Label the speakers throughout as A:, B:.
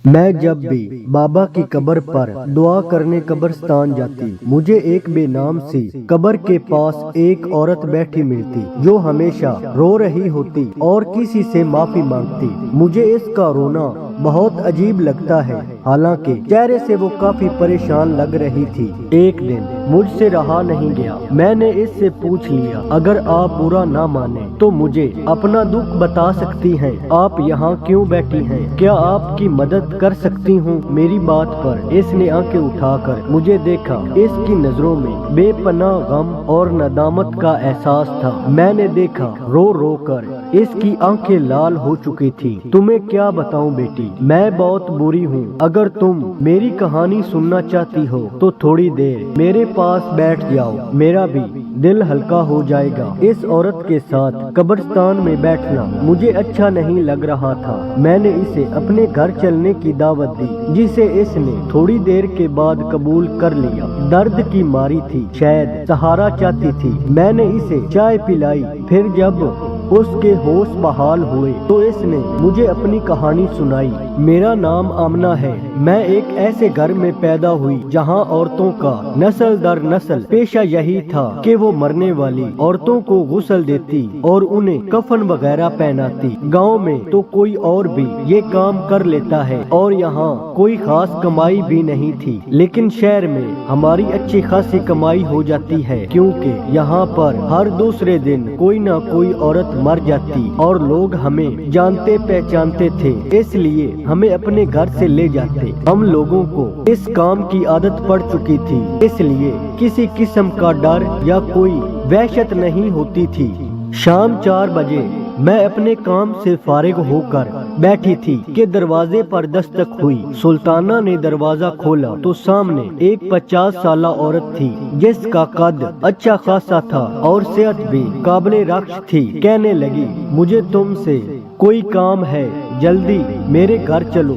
A: میں جب بھی بابا کی قبر پر دعا کرنے قبرستان جاتی، مجھے ایک بے نام سی قبر کے پاس ایک عورت بیٹھی ملتی جو ہمیشہ رو رہی ہوتی اور کسی سے معافی مانگتی۔ مجھے اس کا رونا بہت عجیب لگتا ہے، حالانکہ چہرے سے وہ کافی پریشان لگ رہی تھی۔ ایک دن مجھ سے رہا نہیں گیا، میں نے اس سے پوچھ لیا، اگر آپ برا نہ مانے تو مجھے اپنا دکھ بتا سکتی ہیں، آپ یہاں کیوں بیٹھی ہیں؟ کیا آپ کی مدد کر سکتی ہوں؟ میری بات پر اس نے آنکھیں اٹھا کر مجھے دیکھا۔ اس کی نظروں میں بے پناہ غم اور ندامت کا احساس تھا۔ میں نے دیکھا رو رو کر اس کی آنکھیں لال ہو چکی تھی۔ تمہیں کیا بتاؤں بیٹی، میں بہت بری ہوں۔ اگر تم میری کہانی سننا چاہتی ہو تو تھوڑی دیر میرے پاس بیٹھ جاؤ، میرا بھی دل ہلکا ہو جائے گا۔ اس عورت کے ساتھ قبرستان میں بیٹھنا مجھے اچھا نہیں لگ رہا تھا۔ میں نے اسے اپنے گھر چلنے کی دعوت دی، جسے اس نے تھوڑی دیر کے بعد قبول کر لیا۔ درد کی ماری تھی، شاید سہارا چاہتی تھی۔ میں نے اسے چائے پلائی، پھر جب اس کے ہوش بحال ہوئے تو اس نے مجھے اپنی کہانی سنائی۔ میرا نام آمنہ ہے، میں ایک ایسے گھر میں پیدا ہوئی جہاں عورتوں کا نسل در نسل پیشہ یہی تھا کہ وہ مرنے والی عورتوں کو غسل دیتی اور انہیں کفن وغیرہ پہناتی۔ گاؤں میں تو کوئی اور بھی یہ کام کر لیتا ہے اور یہاں کوئی خاص کمائی بھی نہیں تھی، لیکن شہر میں ہماری اچھی خاصی کمائی ہو جاتی ہے، کیونکہ یہاں پر ہر دوسرے دن کوئی نہ کوئی عورت مر جاتی اور لوگ ہمیں جانتے پہچانتے تھے، اس لیے ہمیں اپنے گھر سے لے جاتے۔ ہم لوگوں کو اس کام کی عادت پڑ چکی تھی، اس لیے کسی قسم کا ڈر یا کوئی وحشت نہیں ہوتی تھی۔ شام 4 بجے میں اپنے کام سے فارغ ہو کر بیٹھی تھی کہ دروازے پر دستک ہوئی۔ سلطانہ نے دروازہ کھولا تو سامنے ایک 50 سالہ عورت تھی جس کا قد اچھا خاصا تھا اور صحت بھی قابل رخص تھی۔ کہنے لگی، مجھے تم سے کوئی کام ہے، جلدی میرے گھر چلو۔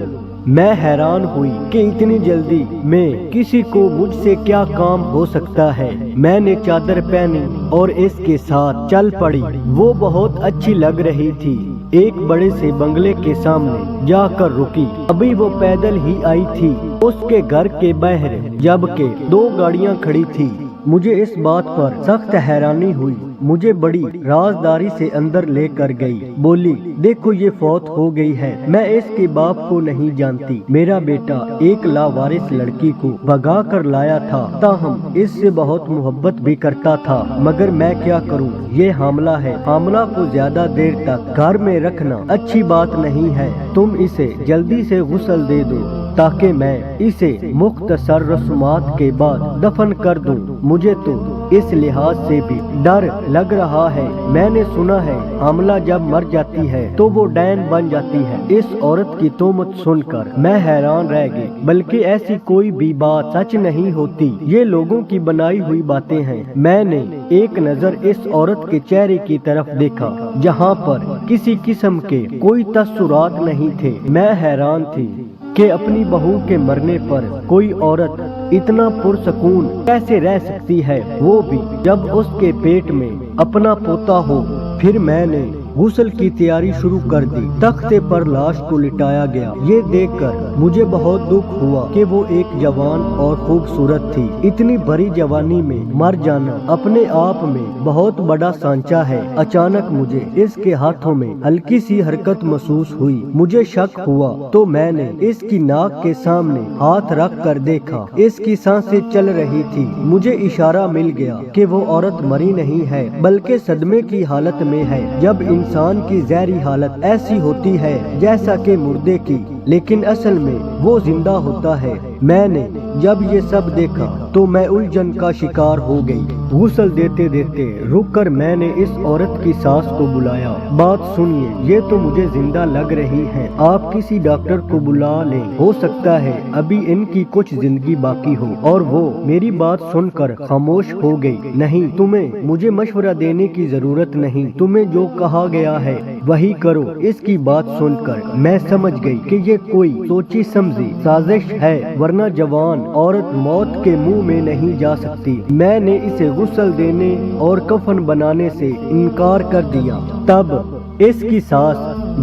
A: میں حیران ہوئی کہ اتنی جلدی میں کسی کو مجھ سے کیا کام ہو سکتا ہے۔ میں نے چادر پہنی اور اس کے ساتھ چل پڑی۔ وہ بہت اچھی لگ رہی تھی۔ ایک بڑے سے بنگلے کے سامنے جا کر رکی۔ ابھی وہ پیدل ہی آئی تھی اس کے گھر کے باہر، جبکہ 2 گاڑیاں کھڑی تھی۔ مجھے اس بات پر سخت حیرانی ہوئی۔ مجھے بڑی رازداری سے اندر لے کر گئی، بولی، دیکھو یہ فوت ہو گئی ہے، میں اس کے باپ کو نہیں جانتی۔ میرا بیٹا ایک لاوارث لڑکی کو بھگا کر لایا تھا، تاہم اس سے بہت محبت بھی کرتا تھا، مگر میں کیا کروں، یہ حاملہ ہے۔ حاملہ کو زیادہ دیر تک گھر میں رکھنا اچھی بات نہیں ہے، تم اسے جلدی سے غسل دے دو تاکہ میں اسے مختصر رسومات کے بعد دفن کر دوں۔ مجھے تو اس لحاظ سے بھی ڈر لگ رہا ہے، میں نے سنا ہے حاملہ جب مر جاتی ہے تو وہ ڈین بن جاتی ہے۔ اس عورت کی تہمت سن کر میں حیران رہ گئی، بلکہ ایسی کوئی بھی بات سچ نہیں ہوتی، یہ لوگوں کی بنائی ہوئی باتیں ہیں۔ میں نے ایک نظر اس عورت کے چہرے کی طرف دیکھا جہاں پر کسی قسم کے کوئی تاثرات نہیں تھے۔ میں حیران تھی کہ اپنی بہو کے مرنے پر کوئی عورت اتنا پرسکون کیسے رہ سکتی ہے، وہ بھی جب اس کے پیٹ میں اپنا پوتا ہو۔ پھر میں نے غسل کی تیاری شروع کر دی۔ تختے پر لاش کو لٹایا گیا۔ یہ دیکھ کر مجھے بہت دکھ ہوا کہ وہ ایک جوان اور خوبصورت تھی۔ اتنی بڑی جوانی میں مر جانا اپنے آپ میں بہت بڑا سانچہ ہے۔ اچانک مجھے اس کے ہاتھوں میں ہلکی سی حرکت محسوس ہوئی۔ مجھے شک ہوا تو میں نے اس کی ناک کے سامنے ہاتھ رکھ کر دیکھا، اس کی سانسیں چل رہی تھی۔ مجھے اشارہ مل گیا کہ وہ عورت مری نہیں ہے بلکہ صدمے کی حالت میں ہے۔ جب انسان کی ظاہری حالت ایسی ہوتی ہے جیسا کہ مردے کی، لیکن اصل میں وہ زندہ ہوتا ہے۔ میں نے جب یہ سب دیکھا تو میں الجھن کا شکار ہو گئی۔ غسل دیتے دیتے رک کر میں نے اس عورت کی ساس کو بلایا، بات سنیے، یہ تو مجھے زندہ لگ رہی ہے، آپ کسی ڈاکٹر کو بلا لیں، ہو سکتا ہے ابھی ان کی کچھ زندگی باقی ہو۔ اور وہ میری بات سن کر خاموش ہو گئی۔ نہیں، تمہیں مجھے مشورہ دینے کی ضرورت نہیں، تمہیں جو کہا گیا ہے وہی کرو۔ اس کی بات سن کر میں سمجھ گئی کہ یہ کوئی سوچی سمجھی سازش ہے، ورنہ جوان عورت موت کے منہ میں نہیں جا سکتی۔ میں نے اسے غسل دینے اور کفن بنانے سے انکار کر دیا۔ تب اس کی ساس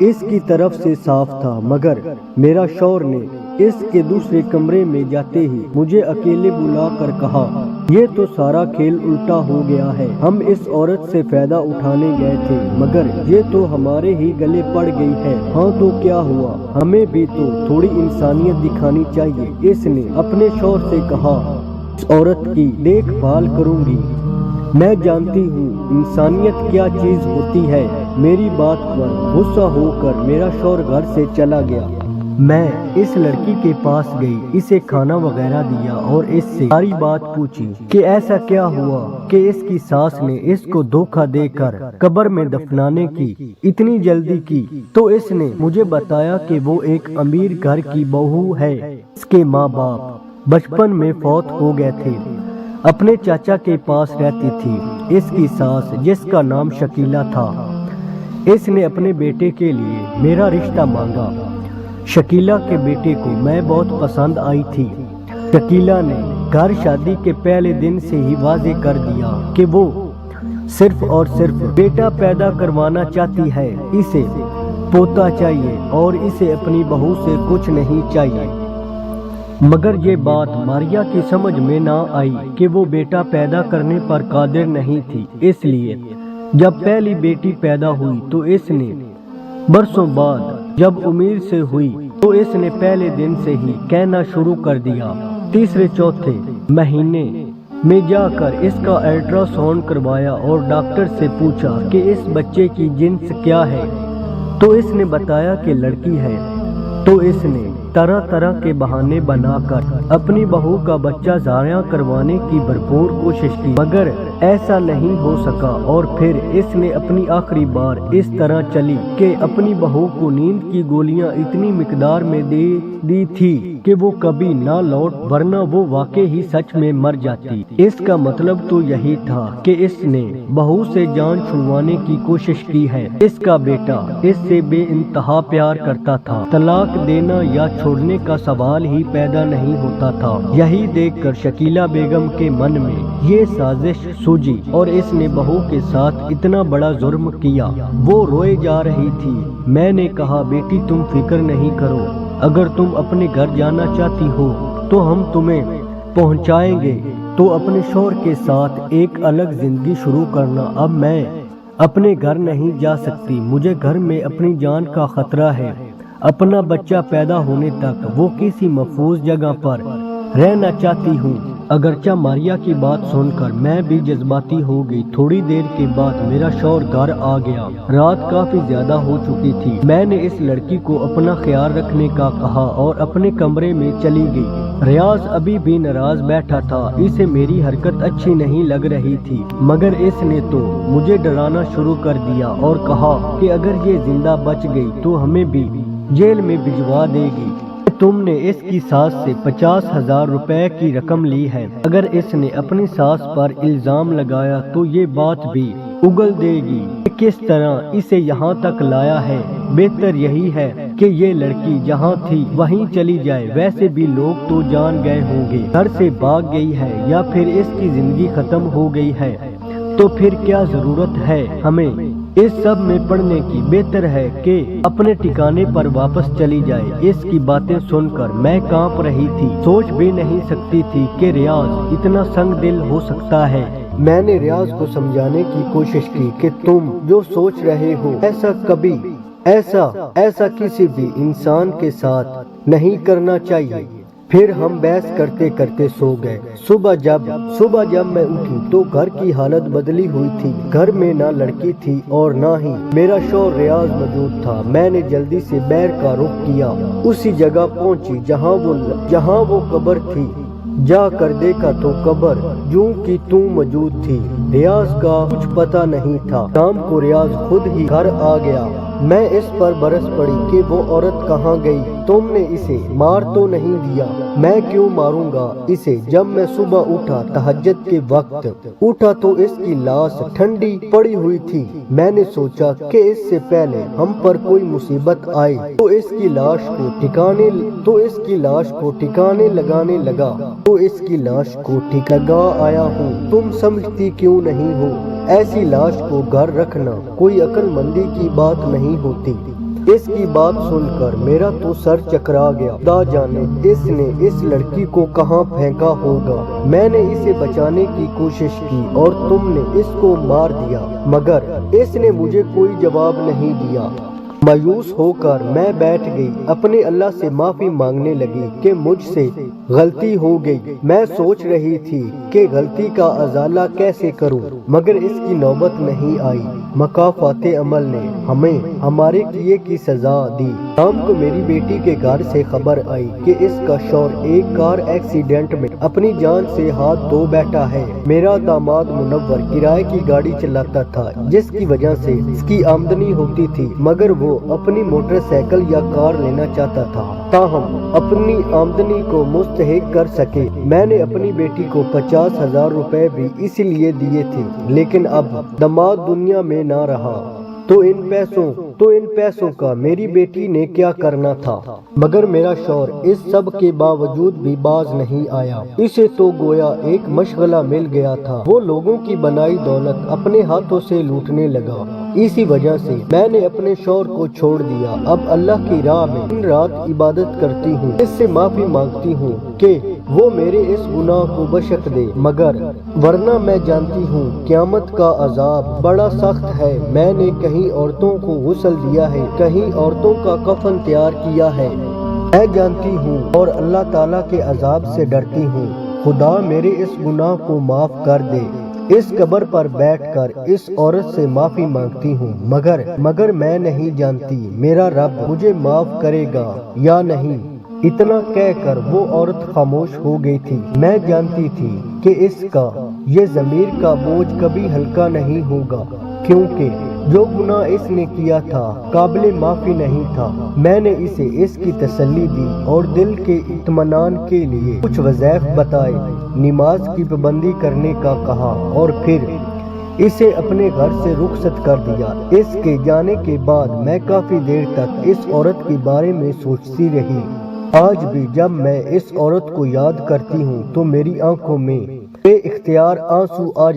A: اس کی طرف سے صاف تھا، مگر میرا شوہر نے اس کے دوسرے کمرے میں جاتے ہی مجھے اکیلے بلا کر کہا، یہ تو سارا کھیل الٹا ہو گیا ہے، ہم اس عورت سے فائدہ اٹھانے گئے تھے مگر یہ تو ہمارے ہی گلے پڑ گئی ہے۔ ہاں تو کیا ہوا، ہمیں بھی تو تھوڑی انسانیت دکھانی چاہیے۔ اس نے اپنے شوہر سے کہا، اس عورت کی دیکھ بھال کروں گی، میں جانتی ہوں انسانیت کیا چیز ہوتی ہے۔ میری بات پر غصہ ہو کر میرا شوہر گھر سے چلا گیا۔ میں اس لڑکی کے پاس گئی، اسے کھانا وغیرہ دیا اور اس سے ساری بات پوچھی کہ ایسا کیا ہوا کہ اس کی ساس نے اس کو دھوکہ دے کر قبر میں دفنانے کی اتنی جلدی کی۔ تو اس نے مجھے بتایا کہ وہ ایک امیر گھر کی بہو ہے، اس کے ماں باپ بچپن میں فوت ہو گئے تھے، اپنے چاچا کے پاس رہتی تھی۔ اس کی ساس جس کا نام شکیلہ تھا، اس نے اپنے بیٹے کے لیے میرا رشتہ مانگا۔ شکیلہ کے بیٹے کو میں بہت پسند آئی تھی۔ شکیلہ نے گھر شادی کے پہلے دن سے ہی واضح کر دیا کہ وہ صرف اور صرف بیٹا پیدا کروانا چاہتی ہے، اسے پوتا چاہیے اور اسے اپنی بہو سے کچھ نہیں چاہیے۔ مگر یہ بات ماریا کی سمجھ میں نہ آئی کہ وہ بیٹا پیدا کرنے پر قادر نہیں تھی، اس لیے جب پہلی بیٹی پیدا ہوئی تو اس نے برسوں بعد جب امیر سے ہوئی تو اس نے پہلے دن سے ہی کہنا شروع کر دیا۔ تیسرے چوتھے مہینے میں جا کر اس کا الٹرا ساؤنڈ کروایا اور ڈاکٹر سے پوچھا کہ اس بچے کی جنس کیا ہے، تو اس نے بتایا کہ لڑکی ہے۔ تو اس نے طرح طرح کے بہانے بنا کر اپنی بہو کا بچہ ضائع کروانے کی بھرپور کوشش کی، مگر ایسا نہیں ہو سکا۔ اور پھر اس نے اپنی آخری بار اس طرح چلی کہ اپنی بہو کو نیند کی گولیاں اتنی مقدار میں دے دی تھی کہ وہ کبھی نہ لوٹ، ورنہ وہ واقعی ہی سچ میں مر جاتی۔ اس کا مطلب تو یہی تھا کہ اس نے بہو سے جان چھڑوانے کی کوشش کی ہے۔ اس کا بیٹا اس سے بے انتہا پیار کرتا تھا، طلاق دینا یا چھوڑنے کا سوال ہی پیدا نہیں ہوتا تھا۔ یہی دیکھ کر شکیلہ بیگم کے من میں یہ سازش سوجی اور اس نے بہو کے ساتھ اتنا بڑا جرم کیا۔ وہ روئے جا رہی تھی۔ میں نے کہا، بیٹی تم فکر نہیں کرو، اگر تم اپنے گھر جانا چاہتی ہو تو ہم تمہیں پہنچائیں گے، تو اپنے شوہر کے ساتھ ایک الگ زندگی شروع کرنا۔ اب میں اپنے گھر نہیں جا سکتی، مجھے گھر میں اپنی جان کا خطرہ ہے۔ اپنا بچہ پیدا ہونے تک وہ کسی محفوظ جگہ پر رہنا چاہتی ہوں۔ اگرچہ ماریا کی بات سن کر میں بھی جذباتی ہو گئی۔ تھوڑی دیر کے بعد میرا شوہر گھر آ گیا۔ رات کافی زیادہ ہو چکی تھی۔ میں نے اس لڑکی کو اپنا خیال رکھنے کا کہا اور اپنے کمرے میں چلی گئی۔ ریاض ابھی بھی ناراض بیٹھا تھا، اسے میری حرکت اچھی نہیں لگ رہی تھی، مگر اس نے تو مجھے ڈرانا شروع کر دیا اور کہا کہ اگر یہ زندہ بچ گئی تو ہمیں بھی جیل میں بھجوا دے گی۔ تم نے اس کی ساس سے 50,000 روپے کی رقم لی ہے، اگر اس نے اپنی ساس پر الزام لگایا تو یہ بات بھی اگل دے گی کہ کس طرح اسے یہاں تک لایا ہے۔ بہتر یہی ہے کہ یہ لڑکی جہاں تھی وہیں چلی جائے، ویسے بھی لوگ تو جان گئے ہوں گے گھر سے بھاگ گئی ہے یا پھر اس کی زندگی ختم ہو گئی ہے، تو پھر کیا ضرورت ہے ہمیں اس سب میں پڑنے کی؟ بہتر ہے کہ اپنے ٹھکانے پر واپس چلی جائے۔ اس کی باتیں سن کر میں کانپ رہی تھی، سوچ بھی نہیں سکتی تھی کہ ریاض اتنا سنگ دل ہو سکتا ہے۔ میں نے ریاض کو سمجھانے کی کوشش کی کہ تم جو سوچ رہے ہو ایسا کسی بھی انسان کے ساتھ نہیں کرنا چاہیے۔ پھر ہم بحث کرتے کرتے سو گئے۔ صبح جب میں اٹھی تو گھر کی حالت بدلی ہوئی تھی۔ گھر میں نہ لڑکی تھی اور نہ ہی میرا شوہر ریاض موجود تھا۔ میں نے جلدی سے بیر کا رخ کیا، اسی جگہ پہنچی جہاں وہ قبر تھی۔ جا کر دیکھا تو قبر یوں کی توں موجود تھی۔ ریاض کا کچھ پتہ نہیں تھا۔ شام کو ریاض خود ہی گھر آ گیا۔ میں اس پر برس پڑی کہ وہ عورت کہاں گئی؟ تم نے اسے مار تو نہیں دیا؟ میں کیوں ماروں گا اسے؟ جب میں صبح اٹھا تہجد کے وقت اٹھا تو اس کی لاش ٹھنڈی پڑی ہوئی تھی۔ میں نے سوچا کہ اس سے پہلے ہم پر کوئی مصیبت آئے تو اس کی لاش کو ٹھکانے لگانے لگا آیا ہوں۔ تم سمجھتی کیوں نہیں ہو؟ ایسی لاش کو گھر رکھنا کوئی عقل مندی کی بات نہیں ہوتی۔ اس کی بات سن کر میرا تو سر چکرا گیا۔ خدا جانے اس نے اس لڑکی کو کہاں پھینکا ہوگا۔ میں نے اسے بچانے کی کوشش کی اور تم نے اس کو مار دیا، مگر اس نے مجھے کوئی جواب نہیں دیا۔ مایوس ہو کر میں بیٹھ گئی، اپنے اللہ سے معافی مانگنے لگی کہ مجھ سے غلطی ہو گئی۔ میں سوچ رہی تھی کہ غلطی کا ازالہ کیسے کروں، مگر اس کی نوبت نہیں آئی۔ مکافات عمل نے ہمیں ہمارے کیے کی سزا دی۔ شام کو میری بیٹی کے گھر سے خبر آئی کہ اس کا شوہر ایک کار ایکسیڈنٹ میں اپنی جان سے ہاتھ دھو بیٹھا ہے۔ میرا داماد منور کرائے کی گاڑی چلاتا تھا، جس کی وجہ سے اس کی آمدنی ہوتی تھی، مگر وہ اپنی موٹر سائیکل یا کار لینا چاہتا تھا تاہم اپنی آمدنی کو مستحق کر سکے۔ میں نے اپنی بیٹی کو 50,000 روپے بھی اس لیے دیے تھے، لیکن اب داماد دنیا میں نہ رہا تو ان پیسوں کا میری بیٹی نے کیا کرنا تھا، مگر میرا شوہر اس سب کے باوجود بھی باز نہیں آیا۔ اسے تو گویا ایک مشغلہ مل گیا تھا، وہ لوگوں کی بنائی دولت اپنے ہاتھوں سے لوٹنے لگا۔ اسی وجہ سے میں نے اپنے شوہر کو چھوڑ دیا۔ اب اللہ کی راہ میں دن رات عبادت کرتی ہوں، اس سے معافی مانگتی ہوں کہ وہ میرے اس گناہ کو بخش دے، مگر ورنہ میں جانتی ہوں قیامت کا عذاب بڑا سخت ہے۔ میں نے کہیں عورتوں کو غسل دیا ہے، کہیں عورتوں کا کفن تیار کیا ہے۔ میں جانتی ہوں اور اللہ تعالیٰ کے عذاب سے ڈرتی ہوں۔ خدا میرے اس گناہ کو معاف کر دے۔ اس قبر پر بیٹھ کر اس عورت سے معافی مانگتی ہوں، مگر میں نہیں جانتی میرا رب مجھے معاف کرے گا یا نہیں۔ اتنا کہہ کر وہ عورت خاموش ہو گئی تھی۔ میں جانتی تھی کہ اس کا یہ ضمیر کا بوجھ کبھی ہلکا نہیں ہوگا، کیونکہ جو گناہ اس نے کیا تھا قابل معافی نہیں تھا۔ میں نے اسے اس کی تسلی دی اور دل کے اطمینان کے لیے کچھ وظائف بتائے، نماز کی پابندی کرنے کا کہا اور پھر اسے اپنے گھر سے رخصت کر دیا۔ اس کے جانے کے بعد میں کافی دیر تک اس عورت کے بارے میں سوچتی رہی۔ آج بھی جب میں اس عورت کو یاد کرتی ہوں تو میری آنکھوں میں بے اختیار آنسو آ جاتے ہیں۔